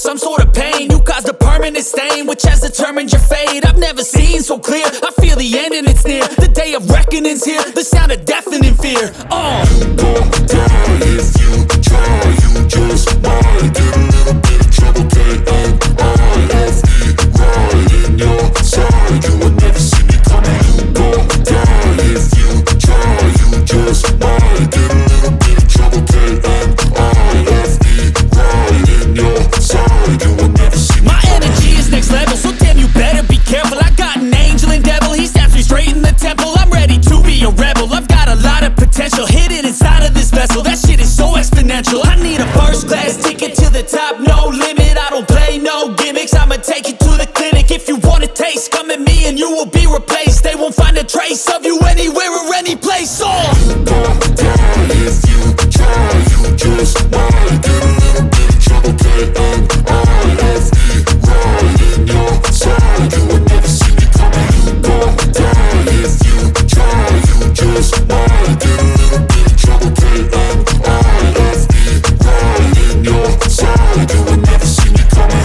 some sort of pain. You caused a permanent stain, which has determined your fate. I've never seen so clear, I feel the end and it's near. The day of reckoning's here, the sound of deafening fear. You gon' die if you try, you just might get a little bit of trouble, K-N-I-F-E, right in your side, you will never see me coming. You gon' die if you try, you just might get a little bit of trouble, K-N-I-F-E, right in your side, you will never see me. My energy is next level, so damn you better be careful. I got an angel and devil, he stabs me straight in the temple. I'm ready to be a rebel, I've got a lot of potential hidden inside of this vessel. That shit is so exponential. I need a first class ticket to the top, no limit. I don't play no gimmicks, I'ma take you to the clinic. If you want a taste, come at me and you will be replaced. They won't find a trace of you anywhere or any place. You gon' die if you try, you just might get a little bit of trouble, K-N-I-F-E, right in your side, you will never see me coming. You gon' die if you try, you just might get a little bit of trouble, K-N-I-F-E, right in your side, you will never see me coming.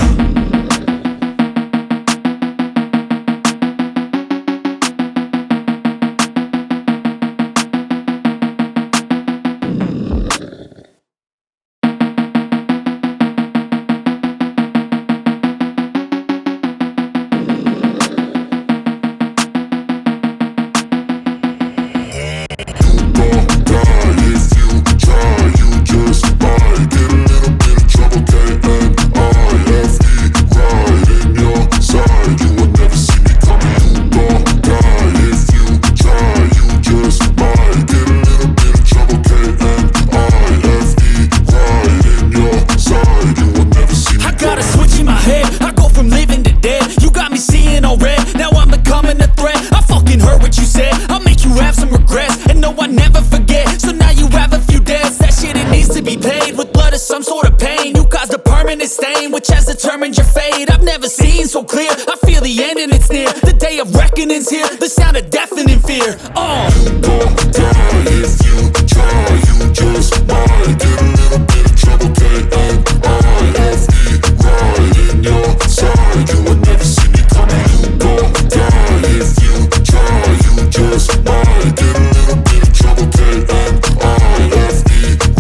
Some sort of pain, you caused a permanent stain, which has determined your fate. I've never seen so clear, I feel the end and it's near. The day of reckoning's here, the sound of deafening fear. You gon' die if you try, you just might get a little bit of trouble, K-N-I-F-E, right in your side, you will never see me coming. You gon' die if you try, you just might get a little bit of trouble, K-N-I-F-E,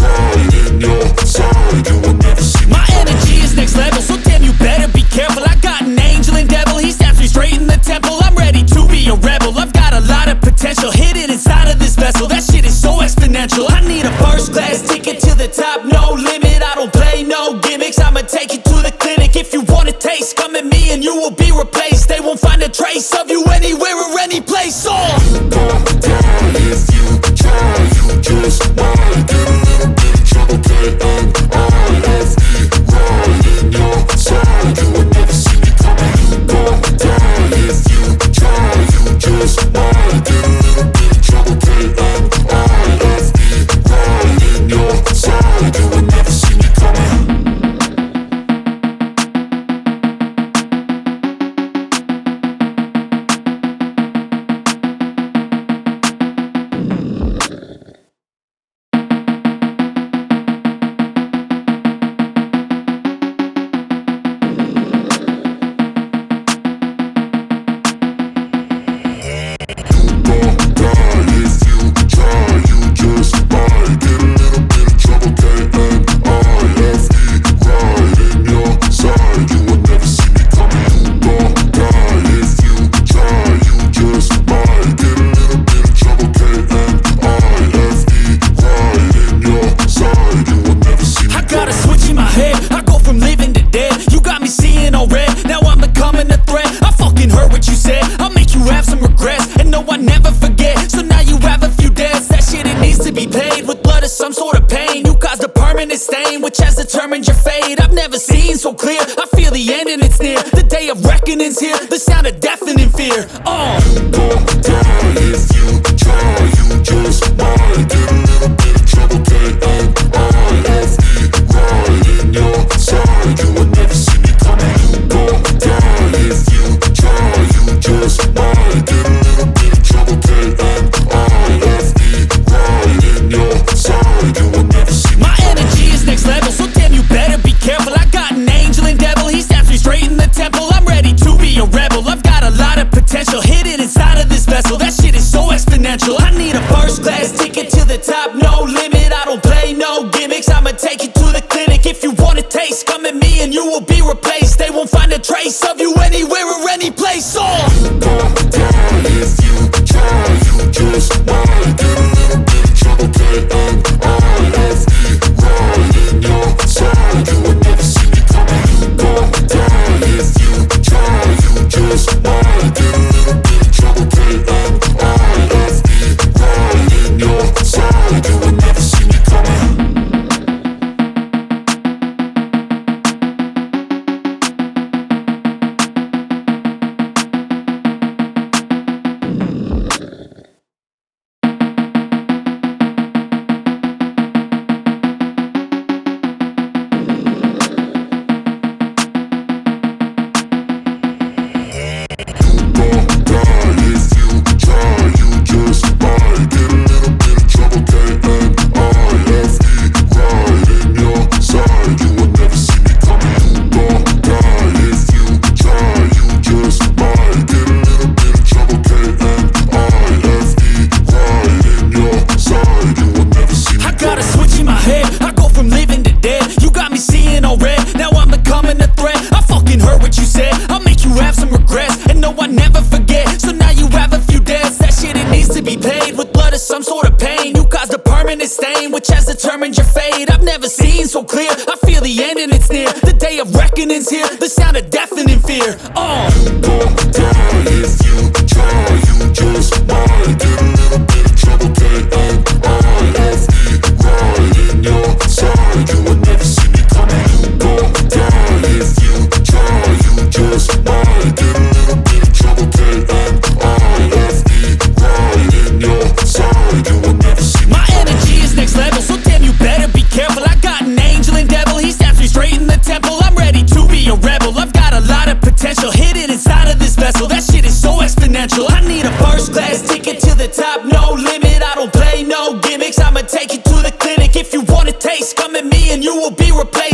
right in your side, you will never see me. My energy is next level, so damn you better be careful. I got an angel and devil, he stabs me straight in the temple. I'm ready to be a rebel, I've got a lot of potential hidden inside of this vessel. That shit is so exponential. I need a first class ticket to the top, no limit. I don't play no gimmicks, I'ma take you to the clinic. If you want a taste, come at me and you will be replaced. They won't find a trace of you anywhere or any place. You gon' die if you try, you just might get a little bit of trouble, K-N-I-F-E, right in your side, you will never see me coming. You gon' die if you try, you just might get a little bit of trouble, K-N-I-F-E, right in your side, you will never see me coming. Some sort of pain, you caused a permanent stain, which has determined your fate. I've never seen so clear, I feel the end and it's near. The day of reckoning's here, the sound of deafening fear. You gon' die if you try, you just might get a little bit of trouble, K-N-I-F-E, right in your side, you will never see me coming. You gon' die if you try, you just might get a little bit of trouble, K-N-I-F-E, right in your side, you will never see me. My energy is next level, so damn you better be careful. I got an angel and devil, be replaced. They won't find a trace of you anywhere or any place. Oh, You gon' die if you try. You just might get a little bit of trouble. K-N-I-F-E, right in your side. You would never see me coming. You gon' die if you try. You just might get a little bit of trouble. K-N-I-F-E, right in your side. You would never see me coming. Some sort of pain, you caused a permanent stain, which has determined your fate. I've never seen so clear, I feel the end and it's near. The day of reckoning's here, the sound of deafening fear. You gon' die if you try. You just might get a little bit of trouble. K-N-I-F-E, right in your side. You would never see me coming. You gon' die if you try. You just might get a little bit of trouble. K-N-I-F-E, right in your side. You would never see me. My energy is next level, so damn you better be careful. I got an angel and devil, he stabs me straight in the temple. I'm ready to be a rebel, I've got a lot of potential hidden inside of this vessel. That shit is so exponential. I need a first class ticket to the top, no limit. I don't play no gimmicks, I'ma take you to the clinic. If you want a taste, come at me and you will be replaced.